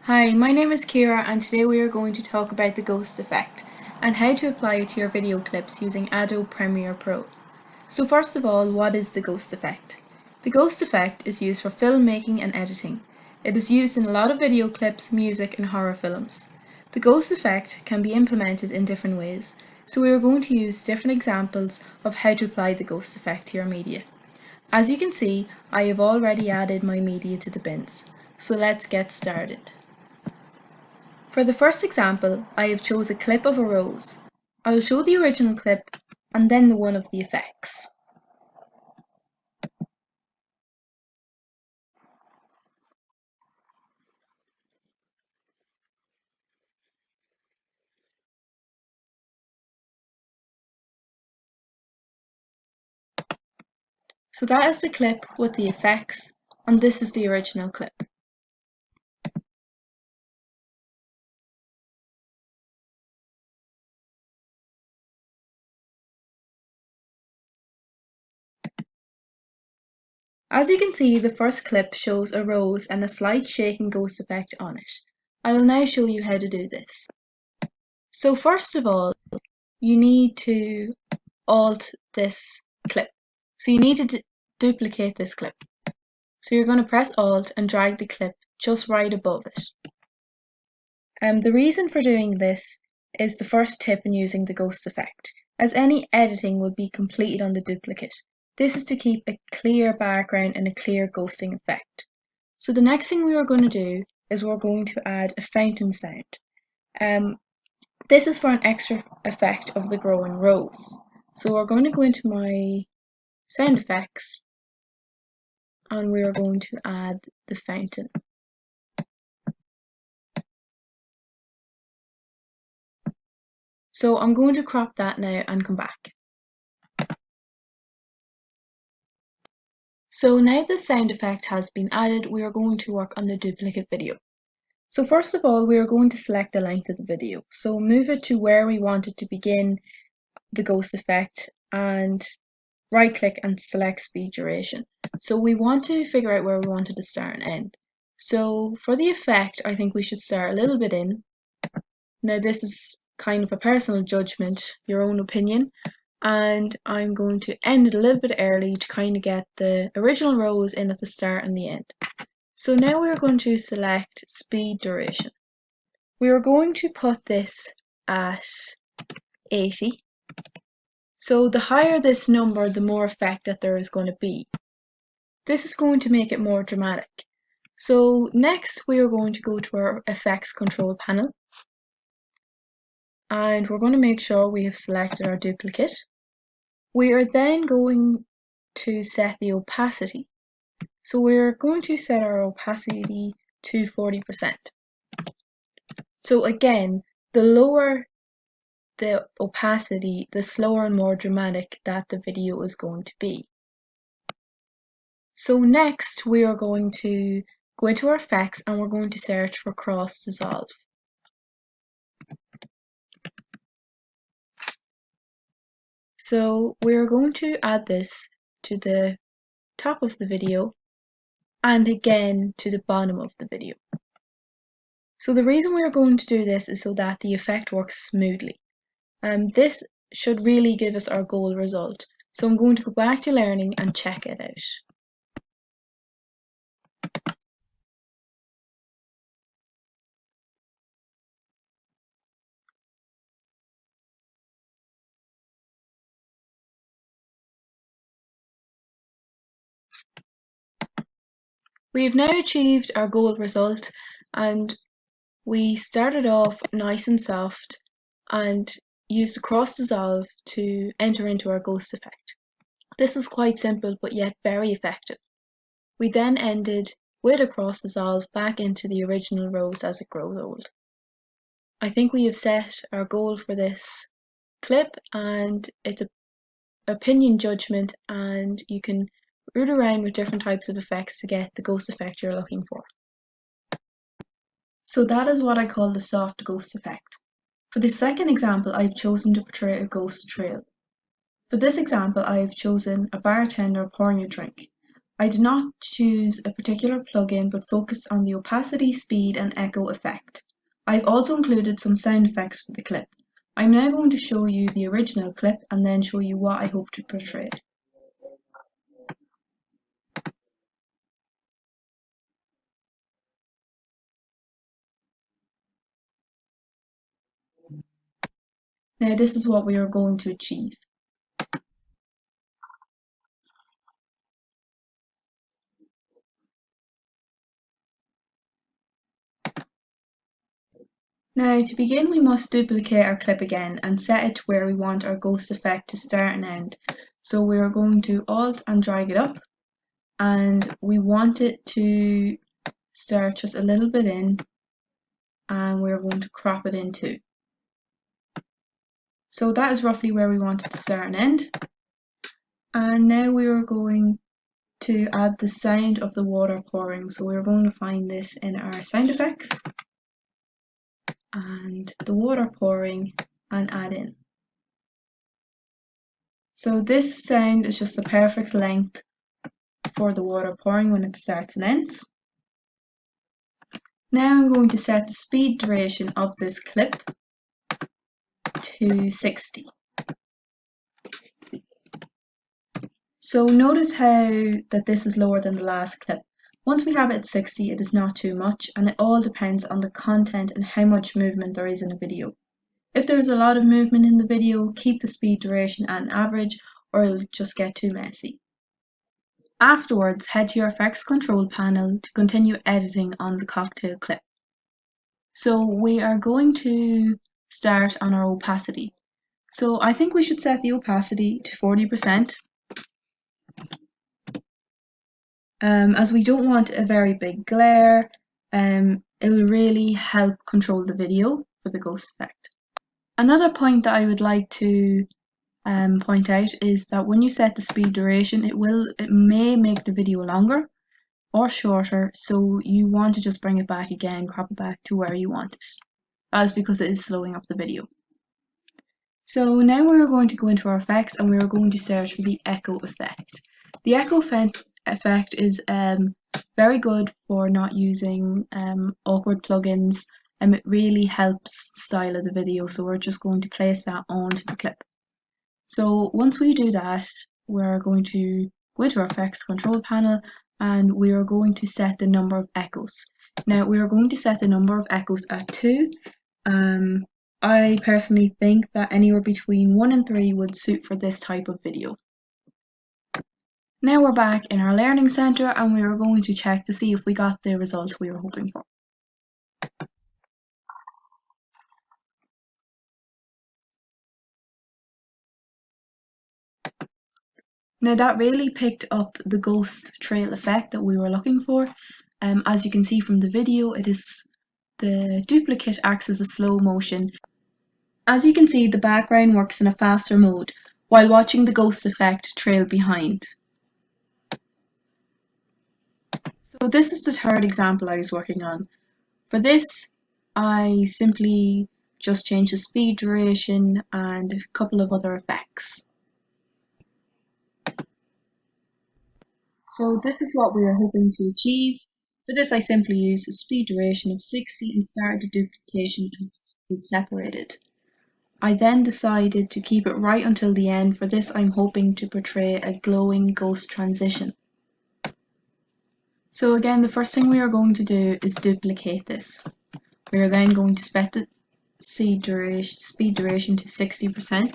Hi, my name is Kira and today we are going to talk about the ghost effect and how to apply it to your video clips using Adobe Premiere Pro. So first of all, what is the ghost effect? The ghost effect is used for filmmaking and editing. It is used in a lot of video clips, music and horror films. The ghost effect can be implemented in different ways, so we are going to use different examples of how to apply the ghost effect to your media. As you can see, I have already added my media to the bins, so let's get started. For the first example, I have chose a clip of a rose. I will show the original clip and then the one of the effects. So that is the clip with the effects, and this is the original clip. As you can see, the first clip shows a rose and a slight shaking ghost effect on it. I will now show you how to do this. So first of all, you need to alt this clip. So you need to duplicate this clip. So you're going to press alt and drag the clip just right above it. The reason for doing this is the first tip in using the ghost effect, as any editing will be completed on the duplicate. This is to keep a clear background and a clear ghosting effect. So the next thing we are going to do is we're going to add a fountain sound. This is for an extra effect of the growing rose. So we're going to go into my sound effects and we are going to add the fountain. So I'm going to crop that now and come back. So now the sound effect has been added, we are going to work on the duplicate video. So first of all, we are going to select the length of the video. So move it to where we want it to begin the ghost effect and right click and select speed duration. So we want to figure out where we want it to start and end. So for the effect, I think we should start a little bit in. Now this is kind of a personal judgment, your own opinion, and I'm going to end it a little bit early to kind of get the original rose in at the start and the end. So now we're going to select speed duration. We are going to put this at 80. So the higher this number, the more effect that there is going to be. This is going to make it more dramatic. So next we are going to go to our effects control panel. And we're going to make sure we have selected our duplicate. We are then going to set the opacity. So we're going to set our opacity to 40%. So again, the lower the opacity, the slower and more dramatic that the video is going to be. So next we are going to go into our effects and we're going to search for cross dissolve. So we're going to add this to the top of the video and again to the bottom of the video. So the reason we're going to do this is so that the effect works smoothly. This should really give us our goal result. So I'm going to go back to learning and check it out. We have now achieved our goal result and we started off nice and soft and used the cross dissolve to enter into our ghost effect. This was quite simple but yet very effective. We then ended with a cross dissolve back into the original rose as it grows old. I think we have set our goal for this clip and it's an opinion judgment and you can root around with different types of effects to get the ghost effect you're looking for. So that is what I call the soft ghost effect. For the second example, I've chosen to portray a ghost trail. For this example, I have chosen a bartender pouring a drink. I did not choose a particular plugin but focused on the opacity, speed and echo effect. I've also included some sound effects for the clip. I'm now going to show you the original clip and then show you what I hope to portray. Now this is what we are going to achieve. Now to begin we must duplicate our clip again and set it to where we want our ghost effect to start and end. So we are going to Alt and drag it up, and we want it to start just a little bit in, and we're going to crop it in too. So that is roughly where we want it to start and end. And now we are going to add the sound of the water pouring. So we're going to find this in our sound effects and the water pouring and add in. So this sound is just the perfect length for the water pouring when it starts and ends. Now I'm going to set the speed duration of this clip to 60. So notice how that this is lower than the last clip. Once we have it at 60, it is not too much, and it all depends on the content and how much movement there is in a video. If there's a lot of movement in the video, keep the speed duration at an average or it'll just get too messy. Afterwards, head to your effects control panel to continue editing on the cocktail clip. So we are going to start on our opacity. So I think we should set the opacity to 40%. As we don't want a very big glare, it'll really help control the video for the ghost effect. Another point that I would like to point out is that when you set the speed duration, it may make the video longer or shorter, so you want to just bring it back again, crop it back to where you want it. That is because it is slowing up the video. So now we're going to go into our effects and we're going to search for the echo effect. The echo effect is very good for not using awkward plugins, and it really helps the style of the video, so we're just going to place that onto the clip. So once we do that, we're going to go into our effects control panel and we are going to set the number of echoes. Now we are going to set the number of echoes at 2. I personally think that anywhere between 1 and 3 would suit for this type of video. Now we're back in our learning center and we are going to check to see if we got the result we were hoping for. Now that really picked up the ghost trail effect that we were looking for. As you can see from the video, the duplicate acts as a slow motion. As you can see, the background works in a faster mode, while watching the ghost effect trail behind. So this is the third example I was working on. For this, I simply just changed the speed duration and a couple of other effects. So this is what we are hoping to achieve. For this, I simply used a speed duration of 60 and started the duplication as it was separated. I then decided to keep it right until the end. For this, I'm hoping to portray a glowing ghost transition. So again, the first thing we are going to do is duplicate this. We are then going to set the speed duration to 60%.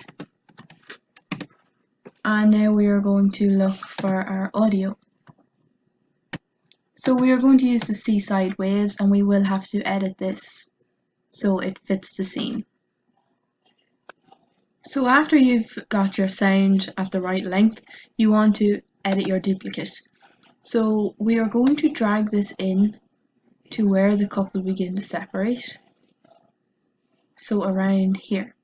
And now we are going to look for our audio. So we are going to use the seaside waves and we will have to edit this so it fits the scene. So after you've got your sound at the right length, you want to edit your duplicate. So we are going to drag this in to where the couple begin to separate. So around here.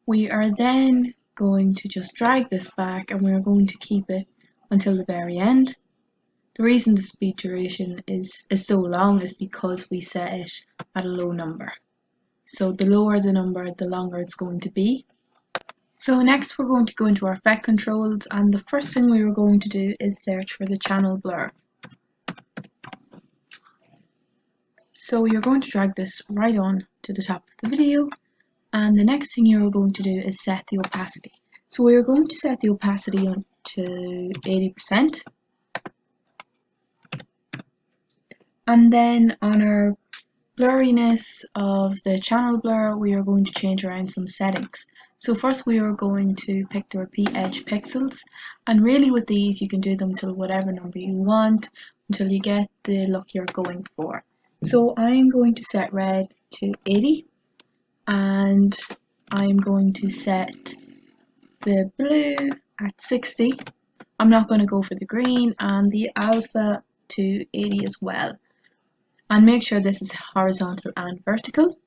We are then going to just drag this back and we're going to keep it until the very end. The reason the speed duration is so long is because we set it at a low number. So the lower the number, the longer it's going to be. So next we're going to go into our effect controls, and the first thing we are going to do is search for the channel blur. So you're going to drag this right on to the top of the video, and the next thing you're going to do is set the opacity. So we're going to set the opacity on to 80%, and then on our blurriness of the channel blur we are going to change around some settings. So first we are going to pick the repeat edge pixels, and really with these you can do them till whatever number you want until you get the look you're going for. So I'm going to set red to 80, and I'm going to set the blue at 60. I'm not going to go for the green, and the alpha to 80 as well. And make sure this is horizontal and vertical.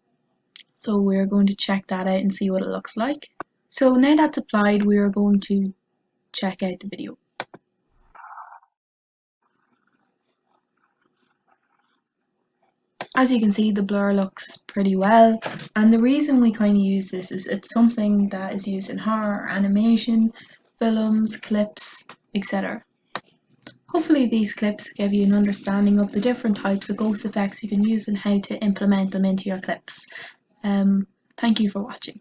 So we're going to check that out and see what it looks like. So now that's applied, we are going to check out the video. As you can see, the blur looks pretty well, and the reason we kind of use this is it's something that is used in horror, animation, films, clips, etc. Hopefully these clips give you an understanding of the different types of ghost effects you can use and how to implement them into your clips. Thank you for watching.